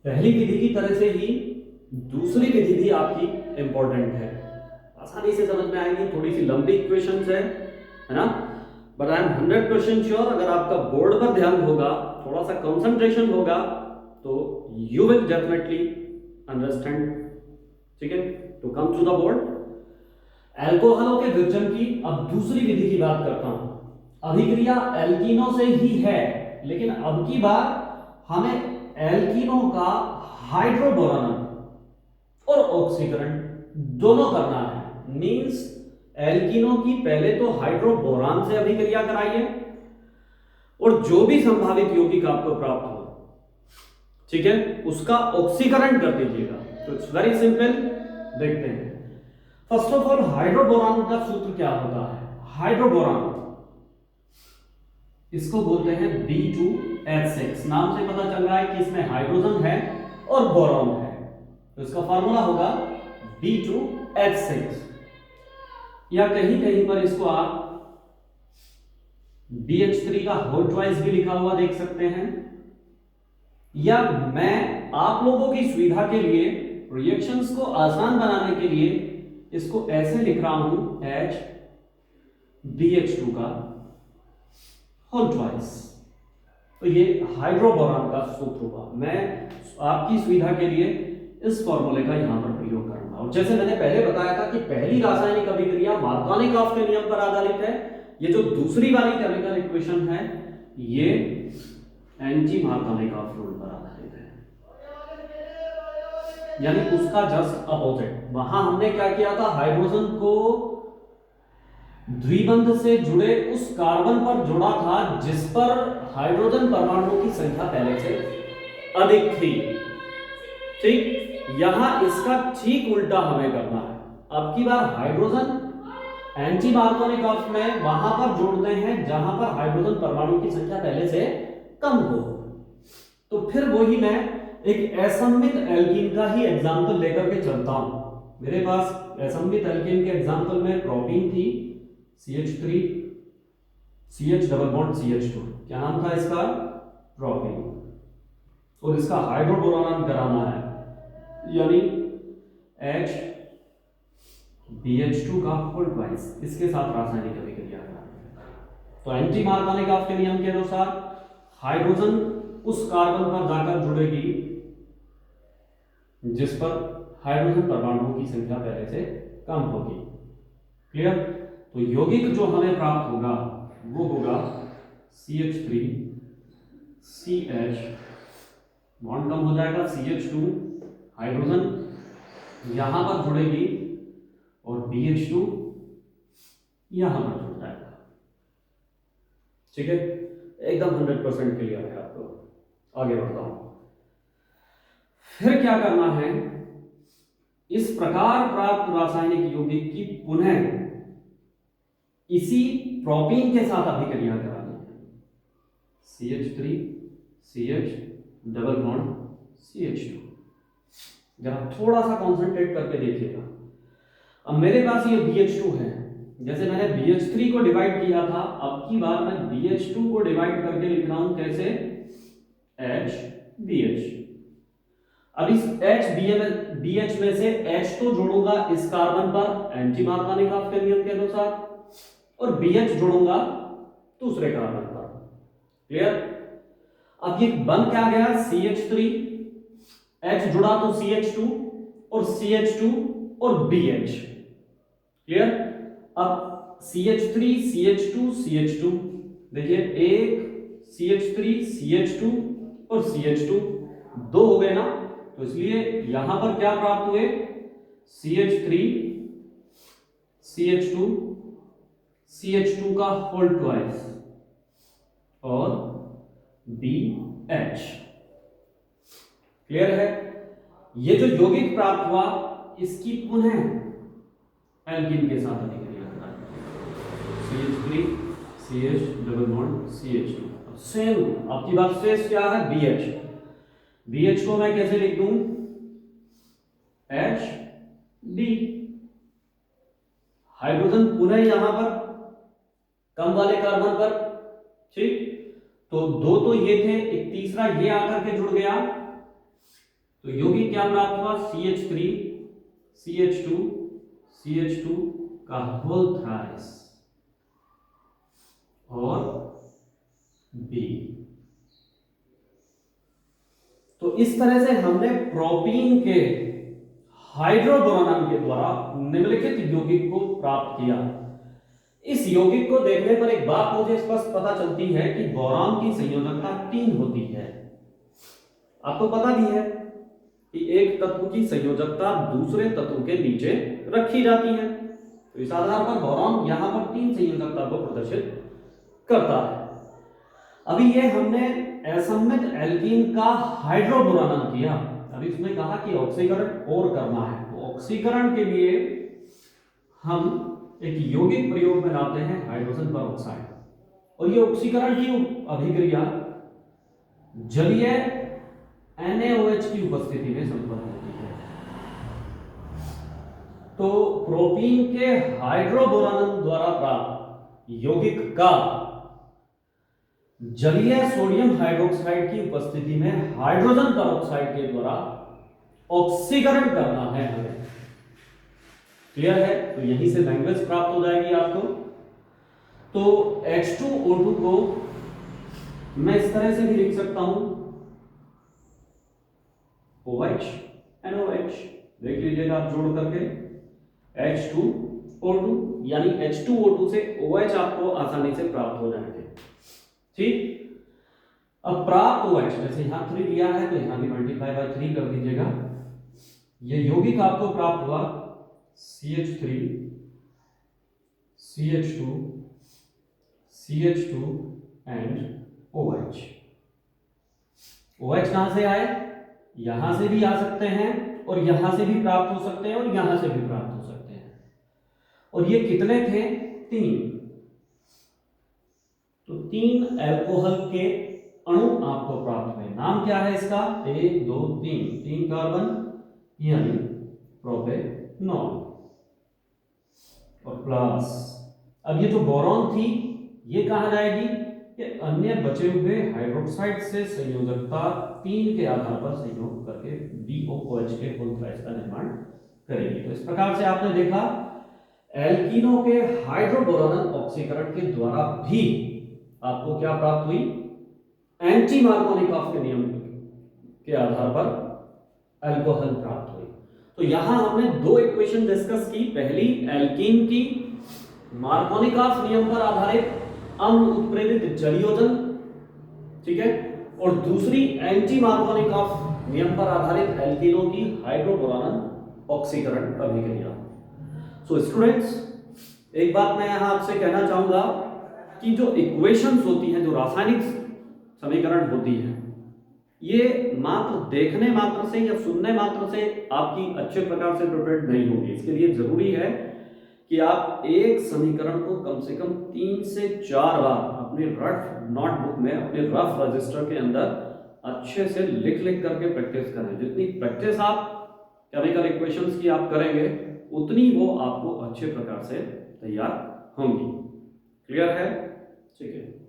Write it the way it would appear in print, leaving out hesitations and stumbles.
पहली विधि की तरह से ही दूसरी विधि भी आपकी इंपॉर्टेंट है, आसानी से समझ में आएगी। थोड़ी सी लंबी इक्वेशंस है ना, बट आई एम 100% श्योर अगर आपका बोर्ड पर ध्यान होगा, थोड़ा सा कंसंट्रेशन होगा, तो यू विल डेफिनेटली अंडरस्टैंड। ठीक है, तो कम टू द बोर्ड। एल्कोहलों के विरजन की अब दूसरी विधि की बात करता हूं। अभिक्रिया एल्कीनों से ही है, लेकिन अब की बार हमें एल्कीनों का हाइड्रोबोरॉन और ऑक्सीकरण दोनों करना है। मींस एल्कीनों की पहले तो हाइड्रोबोरान से अभिक्रिया कराइए और जो भी संभावित यौगिक आपको प्राप्त हो, ठीक है, उसका ऑक्सीकरण कर दीजिएगा। तो इट्स वेरी सिंपल, देखते हैं। फर्स्ट ऑफ ऑल हाइड्रोबोरान का सूत्र क्या होता है? हाइड्रोबोरान इसको बोलते हैं B2H6। नाम से पता चल रहा है कि इसमें हाइड्रोजन है और बोरॉन है, तो इसका फार्मूला होगा B2H6, या कहीं कहीं पर इसको आप BH3 का होल ट्वाइस भी लिखा हुआ देख सकते हैं, या मैं आप लोगों की सुविधा के लिए रिएक्शंस को आसान बनाने के लिए इसको ऐसे लिख रहा हूं HBH2 का होल ट्वाइस। तो ये हाइड्रोबोरान का सूत्र हुआ। मैं आपकी सुविधा के लिए इस फॉर्मूले का यहां पर प्रयोग करूंगा। और जैसे मैंने पहले बताया था कि पहली रासायनिक अभिक्रिया मार्कोनिकॉफ के नियम पर आधारित है, ये जो दूसरी वाली केमिकल इक्वेशन है ये एंटी मार्कोनिकॉफ रूल पर आधारित है, यानी उसका जस्ट अपोजिट। वहां हमने क्या किया था, हाइड्रोजन को द्विबंध से जुड़े उस कार्बन पर जोड़ा था जिस पर हाइड्रोजन परमाणुओं की संख्या पहले से अधिक थी। ठीक, यहां इसका ठीक उल्टा हमें करना है। अब की बार हाइड्रोजन एंटी मार्कोनिकॉफ में वहां पर जोड़ते हैं जहां पर हाइड्रोजन परमाणु की संख्या पहले से कम हो। तो फिर वही मैं एक असममित एल्कीन का ही एग्जांपल लेकर के चलता हूं। मेरे पास असममित एल्कीन के एग्जांपल में प्रोपीन थी, CH3 CH double bond CH2, क्या नाम था इसका? प्रोपीन। और इसका हाइड्रोबोरॉन कराना है, यानी HBH2 का होल ट्वाइस, इसके साथ रासायनिक अभिक्रिया करानी है। तो एंटी मार्कोनिकॉफ के नियम के अनुसार हाइड्रोजन उस कार्बन पर जाकर जुड़ेगी जिस पर हाइड्रोजन परमाणुओं की संख्या पहले से कम होगी। क्लियर? तो यौगिक जो हमें प्राप्त होगा वो होगा CH3 CH, बॉन्ड कम हो जाएगा, CH2 हाइड्रोजन यहां पर जुड़ेगी और BH2 यहां पर जुड़ जाएगा। ठीक है, एकदम 100% क्लियर है आपको। आगे बढ़ता हूं। फिर क्या करना है, इस प्रकार प्राप्त रासायनिक यौगिक की पुनः इसी प्रोपीन के साथ अभिक्रिया करानी है। CH3 CH double bond CH2। जरा थोड़ा सा कॉन्सेंट्रेट करके देखिएगा। अब मेरे पास ये BH2 है, जैसे मैंने BH3 को डिवाइड किया था, अब की बार मैं BH2 को डिवाइड करके लिख रहा हूं कैसे? HBH। अब इस HBH में से H तो जोड़ूंगा इस कार्बन पर एंटी मार्कोनिकॉफ के नियम के अनुसार, और BH जोड़ूंगा दूसरे कार्बन पर। क्लियर? अब ये बन क्या गया? CH3, H जुड़ा तो CH2 और CH2 और BH। क्लियर? अब CH3 CH2 CH2, देखिए एक CH3 CH2 और CH2 दो हो गए ना, तो इसलिए यहां पर क्या प्राप्त हुए? CH3 CH2 CH2 का होल ट्वाइस और BH। क्लियर है? ये जो यौगिक प्राप्त हुआ इसकी पुनः एल्कीन के साथ अभिक्रिया करानी, CH3 CH double bond CH2। Same आपकी बात शेष क्या है? BH। BH को मैं कैसे लिख दूं? HB। हाइड्रोजन पुनः यहां पर कम वाले कार्बन पर। ठीक, तो दो तो ये थे, एक तीसरा ये आकर के जुड़ गया, तो यौगिक क्या प्राप्त हुआ, CH3 CH2 CH2 का होल थ्राइस और B। तो इस तरह से हमने प्रोपीन के हाइड्रोबोरॉन के द्वारा निम्नलिखित यौगिक को प्राप्त किया। इस यौगिक को देखने पर एक बात मुझे स्पष्ट पता चलती है कि बोरॉन की संयोजकता 3 होती है। आपको पता भी है कि एक तत्व की संयोजकता दूसरे तत्व के नीचे रखी जाती है, तो इस आधार पर बोरॉन यहां पर 3 संयोजकता को प्रदर्शित करता है। अभी ये हमने असममित एल्कीन का हाइड्रोबोरॉन किया। अभी इसमें कहा कि ऑक्सीकरण और करना है, तो ऑक्सीकरण के लिए हम एक यौगिक प्रयोग में लाते हैं हाइड्रोजन परऑक्साइड, और ये ऑक्सीकरण की अभिक्रिया जलीय NaOH की उपस्थिति में संपन्न होती है। तो प्रोपीन के हाइड्रोबोरॉन द्वारा प्राप्त यौगिक का जलीय सोडियम हाइड्रोक्साइड की उपस्थिति में हाइड्रोजन परऑक्साइड के द्वारा ऑक्सीकरण करना है हमें। क्लियर है? तो यहीं से लैंग्वेज प्राप्त हो जाएगी आपको। तो H2O2 को मैं इस तरह से भी लिख सकता हूं, OH NOH, देख लीजिएगा आप जोड़ करके, H2O2 यानी H2O2 से OH आपको आसानी से प्राप्त हो जाएंगे। ठीक, अब प्राप्त OH जैसे यहां 3 दिया है तो यहां भी मल्टीप्लाई बाय 3 कर दीजिएगा। ये यौगिक आपको प्राप्त हुआ CH3 CH2 CH2 and OH। OH कहां से आए? यहां से भी आ सकते हैं और यहां से भी प्राप्त हो सकते हैं और यहां से भी प्राप्त हो सकते हैं। और ये कितने थे? 3। तो 3 अल्कोहल के अणु आपको प्राप्त हुए। नाम क्या है इसका? 1 2 3 कार्बन यानी प्रोपेनॉल और प्लस। अब ये जो बोरॉन थी ये कहा जाएगी कि अन्य बचे हुए हाइड्रोक्साइड से संयोजकता 3 के आधार पर संयोग करके BOOH के होल थ्राइस का निर्माण करेगी। तो इस प्रकार से आपने देखा एल्कीनों के हाइड्रोबोरॉन ऑक्सीकरण के द्वारा भी आपको क्या प्राप्त हुई? एंटी मार्कोनिकॉफ के नियम के आधार पर अल्कोहल प्राप्त हुई। तो यहां हमने 2 इक्वेशन डिस्कस की। पहली एल्कीन की मार्कोनिकॉफ नियम पर आधारित अम्ल उत्प्रेरित जलयोजन, ठीक है, और दूसरी एंटी मार्कोनिकॉफ नियम पर आधारित एल्कीनों की हाइड्रोबोरॉन ऑक्सीकरण अभिक्रिया। सो स्टूडेंट्स, एक बात मैं यहां आपसे कहना चाहूंगा कि जो इक्वेशंस होती हैं, जो रासायनिक समीकरण होती है, ये मात्र देखने मात्र से या सुनने मात्र से आपकी अच्छे प्रकार से प्रिपेयर्ड नहीं होगी। इसके लिए जरूरी है कि आप एक समीकरण को कम से कम 3 से 4 बार अपने रफ नोटबुक में, अपने रफ रजिस्टर के अंदर अच्छे से लिख लिख करके प्रैक्टिस करें। जितनी प्रैक्टिस आप केमिकल इक्वेशंस की आप करेंगे उतनी वो आपको अच्छे प्रकार से तैयार होंगी। क्लियर है? ठीक है।